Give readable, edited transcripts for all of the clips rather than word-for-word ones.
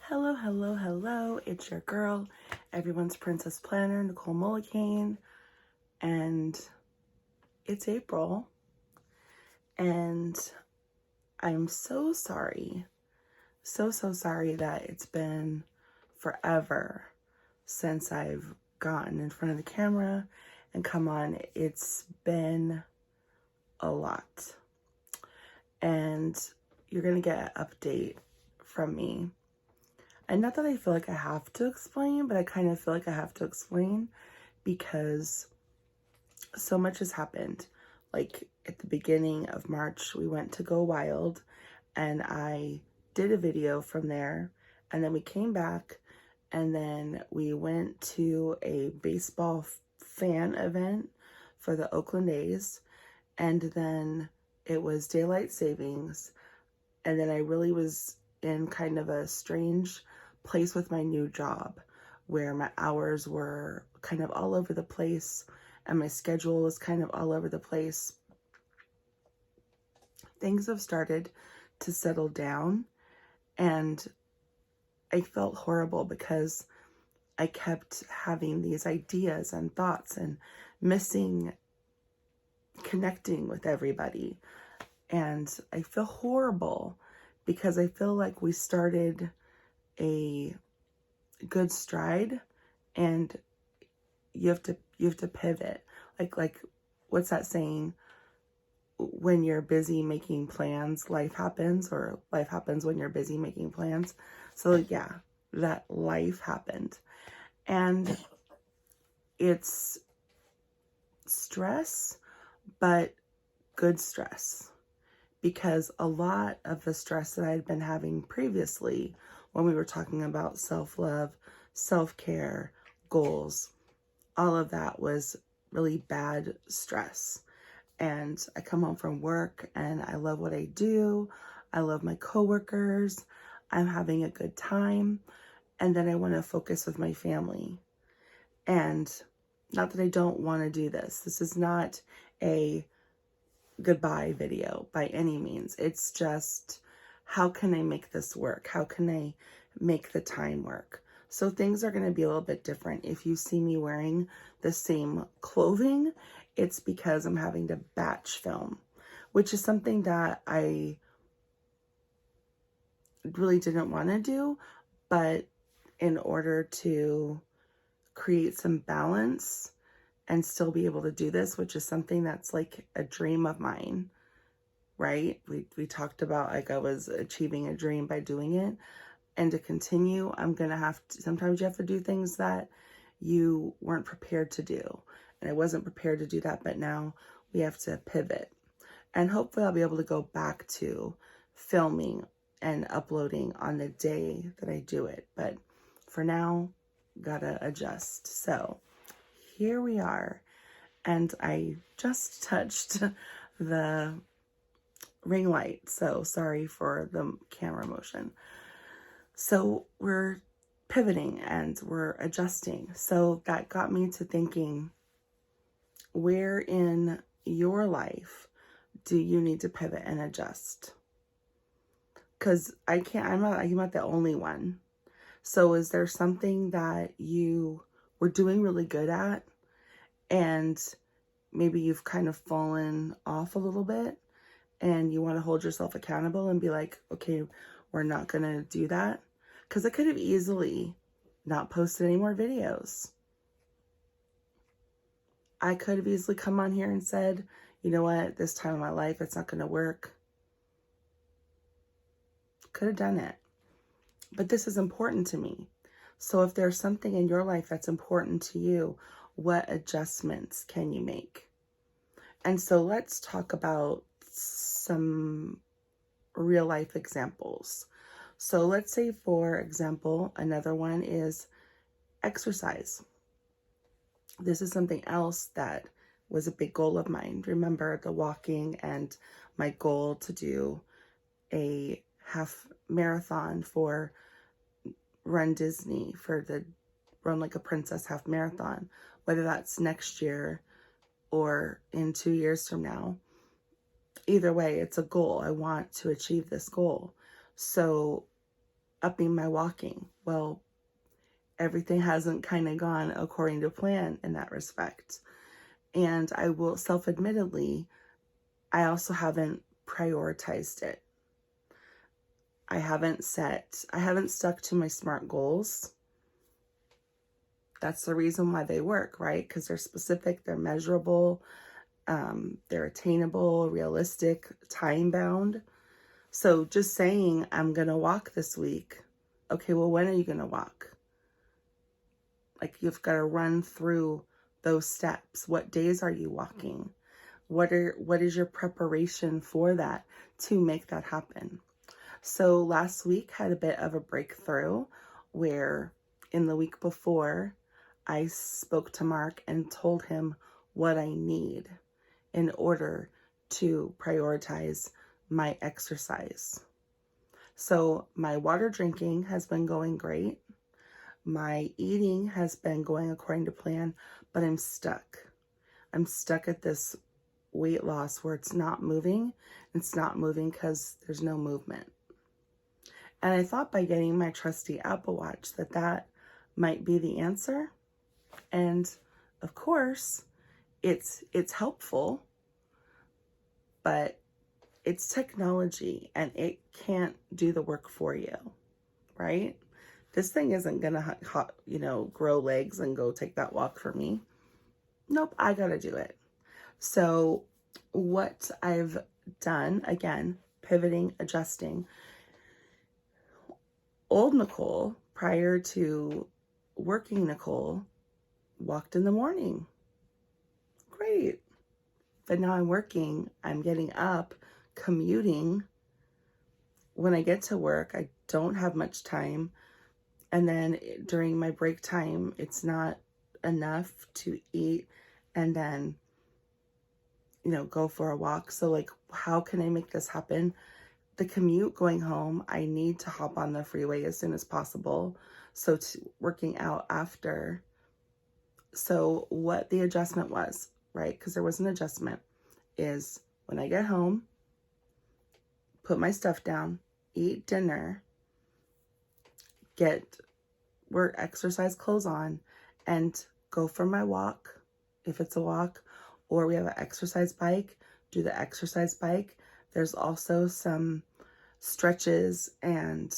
Hello, hello, hello. It's your girl, everyone's princess planner, Nicole Mullican, and it's April, and I'm so sorry, so sorry that it's been forever since I've gotten in front of the camera and come on. It's been a lot, and you're gonna get an update from me. And not that I feel like I have to explain, but I kind of feel like I have to explain because so much has happened. Like at the beginning of March, we went to Go Wild and I did a video from there. And then we came back and then we went to a baseball fan event for the Oakland A's. And then it was daylight savings. And then I really was in kind of a strange place with my new job where my hours were kind of all over the place and my schedule was kind of all over the place. Things have started to settle down and I felt horrible because I kept having these ideas and thoughts and missing connecting with everybody. And I feel horrible because I feel like we started a good stride and you have to pivot. Like what's that saying? When you're busy making plans, life happens, or life happens when you're busy making plans. So yeah, that life happened. And it's stress, but good stress. Because a lot of the stress that I had been having previously when we were talking about self-love, self-care, goals, all of that was really bad stress. And I come home from work and I love what I do. I love my coworkers. I'm having a good time. And then I want to focus with my family. And not that I don't want to do this. This is not a goodbye video by any means. It's just, how can I make this work? How can I make the time work? So things are going to be a little bit different. If you see me wearing the same clothing, it's because I'm having to batch film, which is something that I really didn't want to do, but in order to create some balance and still be able to do this, which is something that's like a dream of mine, right? We talked about like I was achieving a dream by doing it. And to continue, I'm going to have to, sometimes you have to do things that you weren't prepared to do. And I wasn't prepared to do that, but now we have to pivot. And hopefully I'll be able to go back to filming and uploading on the day that I do it. But for now, gotta adjust. So here we are. And I just touched the ring light. So sorry for the camera motion. So we're pivoting and we're adjusting. So that got me to thinking, where in your life do you need to pivot and adjust? Because I'm not the only one. So is there something that you were doing really good at and maybe you've kind of fallen off a little bit and you want to hold yourself accountable and be like, okay, we're not going to do that? Because I could have easily not posted any more videos. I could have easily come on here and said, you know what, this time of my life, it's not going to work. Could have done it. But this is important to me. So if there's something in your life that's important to you, what adjustments can you make? And so let's talk about some real life examples. So let's say, for example, another one is exercise. This is something else that was a big goal of mine. Remember the walking and my goal to do a half marathon for Run Disney, for the Run Like a Princess half marathon, whether that's next year or in 2 years from now. Either way, it's a goal. I want to achieve this goal. So upping my walking. Well, everything hasn't kind of gone according to plan in that respect. And I will self-admittedly, I also haven't prioritized it. I haven't stuck to my SMART goals. That's the reason why they work, right? Because they're specific, they're measurable, they're attainable, realistic, time-bound. So just saying, I'm going to walk this week. Okay, well, when are you going to walk? Like, you've got to run through those steps. What days are you walking? What is your preparation for that to make that happen? So last week had a bit of a breakthrough where in the week before, I spoke to Mark and told him what I need in order to prioritize my exercise. So my water drinking has been going great. My eating has been going according to plan, but I'm stuck. I'm stuck at this weight loss where it's not moving. It's not moving because there's no movement. And I thought by getting my trusty Apple Watch that might be the answer. And of course, it's helpful, but it's technology and it can't do the work for you, right? This thing isn't gonna, grow legs and go take that walk for me. Nope, I gotta do it. So what I've done, again, pivoting, adjusting. Old Nicole, prior to working Nicole, walked in the morning. Great. But now I'm working, I'm getting up, commuting. When I get to work, I don't have much time. And then during my break time, it's not enough to eat and then, go for a walk. So like, how can I make this happen? The commute going home, I need to hop on the freeway as soon as possible. So working out after. So what the adjustment was, right? Because there was an adjustment, is when I get home, put my stuff down, eat dinner, get work exercise clothes on, and go for my walk, if it's a walk, or we have an exercise bike, do the exercise bike. There's also some stretches and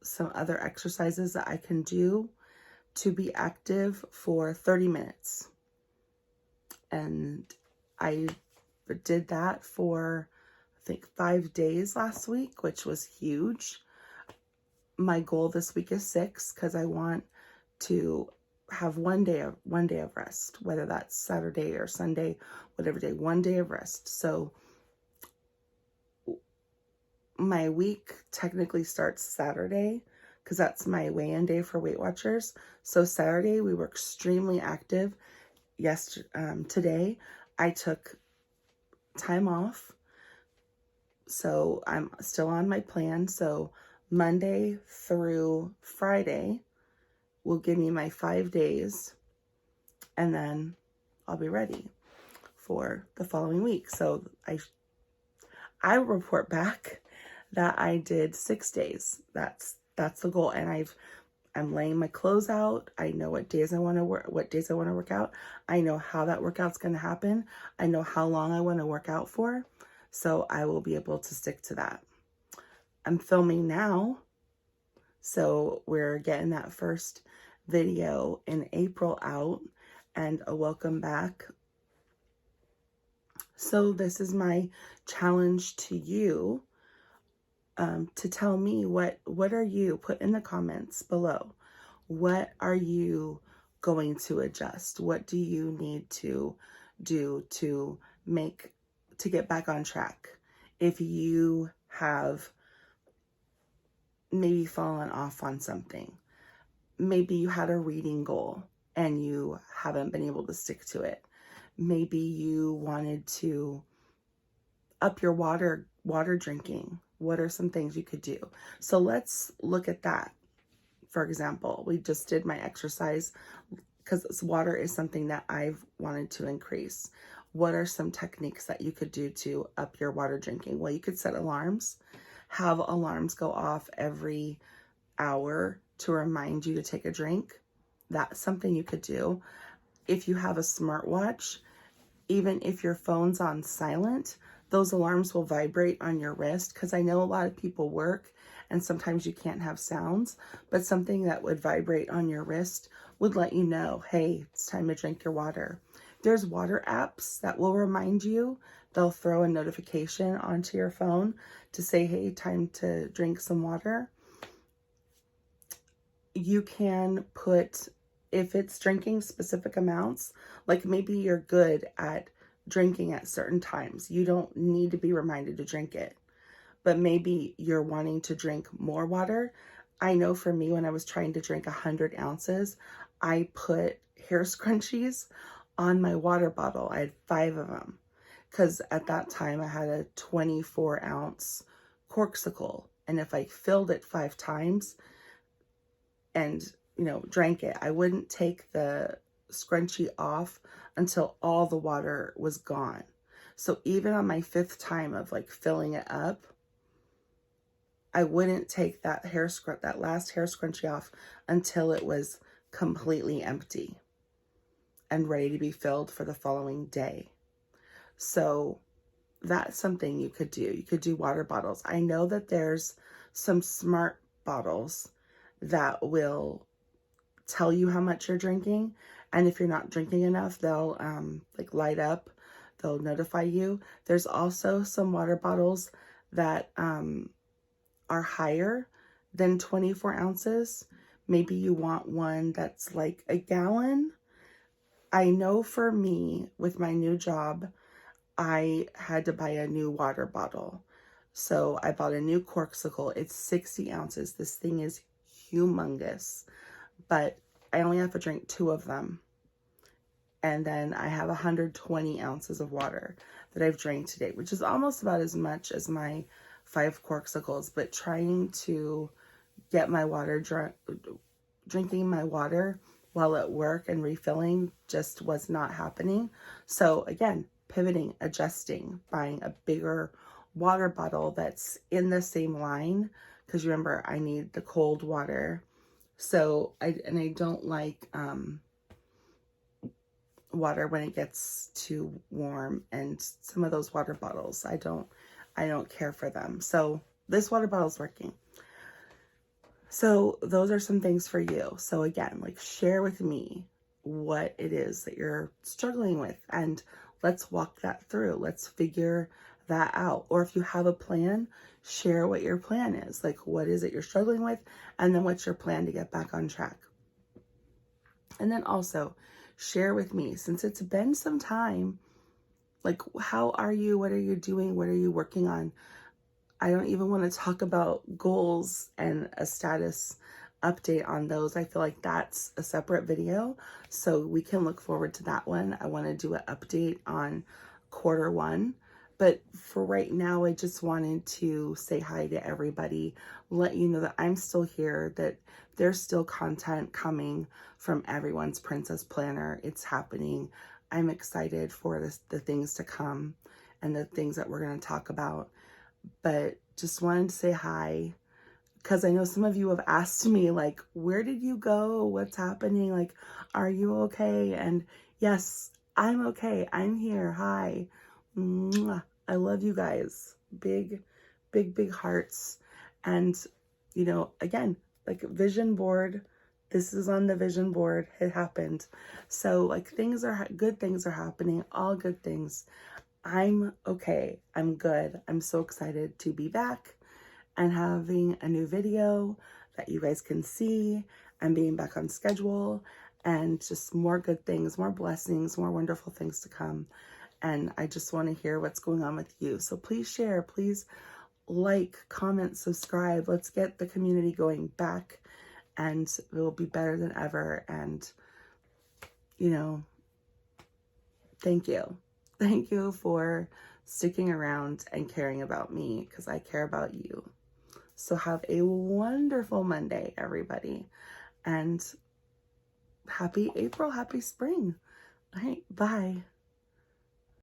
some other exercises that I can do to be active for 30 minutes. And I did that for, I think, 5 days last week, which was huge. My goal this week is 6 because I want to have one day of rest, whether that's Saturday or Sunday, whatever day, one day of rest. So my week technically starts Saturday because that's my weigh-in day for Weight Watchers. So Saturday we were extremely active. Today I took time off, so I'm still on my plan. So Monday through Friday will give me my 5 days, and then I'll be ready for the following week. So I report back that I did 6 days. That's the goal. And I'm laying my clothes out. I know what days I want to work out. I know how that workout's going to happen. I know how long I want to work out for. So I will be able to stick to that. I'm filming now. So we're getting that first video in April out, and a welcome back. So this is my challenge to you, to tell me what are you, put in the comments below, what are you going to adjust? What do you need to do to get back on track? If you have maybe fallen off on something, maybe you had a reading goal and you haven't been able to stick to it. Maybe you wanted to up your water drinking. What are some things you could do? So let's look at that. For example, we just did my exercise because water is something that I've wanted to increase. What are some techniques that you could do to up your water drinking? Well, you could set alarms, have alarms go off every hour to remind you to take a drink. That's something you could do. If you have a smartwatch, even if your phone's on silent, those alarms will vibrate on your wrist, because I know a lot of people work and sometimes you can't have sounds, but something that would vibrate on your wrist would let you know, hey, it's time to drink your water. There's water apps that will remind you. They'll throw a notification onto your phone to say, hey, time to drink some water. You can put, if it's drinking specific amounts, like maybe you're good at drinking at certain times, you don't need to be reminded to drink it, but maybe you're wanting to drink more water. I know for me, when I was trying to drink 100 ounces, I put hair scrunchies on my water bottle. I had 5 of them, because at that time I had a 24-ounce corksicle, and if I filled it 5 times and, you know, drank it, I wouldn't take the scrunchie off until all the water was gone. So even on my 5th time of like filling it up, I wouldn't take that last hair scrunchie off until it was completely empty and ready to be filled for the following day. So that's something you could do. You could do water bottles. I know that there's some smart bottles that will tell you how much you're drinking, and if you're not drinking enough, they'll like light up, they'll notify you. There's also some water bottles that are higher than 24 ounces. Maybe you want one that's like a gallon. I know for me, with my new job, I had to buy a new water bottle. So I bought a new corksicle. It's 60 ounces. This thing is humongous, but I only have to drink 2 of them. And then I have 120 ounces of water that I've drank today, which is almost about as much as my 5 corksicles, but trying to get my water drinking my water while at work and refilling just was not happening. So again, pivoting, adjusting, buying a bigger water bottle that's in the same line, because remember, I need the cold water. So I don't like water when it gets too warm, and some of those water bottles, I don't care for them. So this water bottle is working. So those are some things for you. So again, like, share with me what it is that you're struggling with, and let's walk that through. Let's figure that out. Or if you have a plan, share what your plan is. Like, what is it you're struggling with? And then what's your plan to get back on track? And then also share with me, since it's been some time, like, how are you? What are you doing? What are you working on? I don't even want to talk about goals and a status update on those. I feel like that's a separate video, so we can look forward to that one. I want to do an update on Q1, but for right now, I just wanted to say hi to everybody, let you know that I'm still here, that there's still content coming from Everyone's Princess Planner. It's happening. I'm excited for the things to come and the things that we're going to talk about. But just wanted to say hi, because I know some of you have asked me, like, where did you go? What's happening? Like, are you okay? And yes, I'm okay. I'm here. Hi. Mwah. I love you guys. Big, big, big hearts. And, you know, again, like, vision board. This is on the vision board. It happened. So, like, good things are happening. All good things. I'm okay. I'm good. I'm so excited to be back and having a new video that you guys can see, and being back on schedule, and just more good things, more blessings, more wonderful things to come. And I just want to hear what's going on with you. So please share, please like, comment, subscribe. Let's get the community going back, and it will be better than ever. And, you know, thank you. Thank you for sticking around and caring about me, because I care about you. So have a wonderful Monday, everybody. And happy April, happy spring. All right, bye.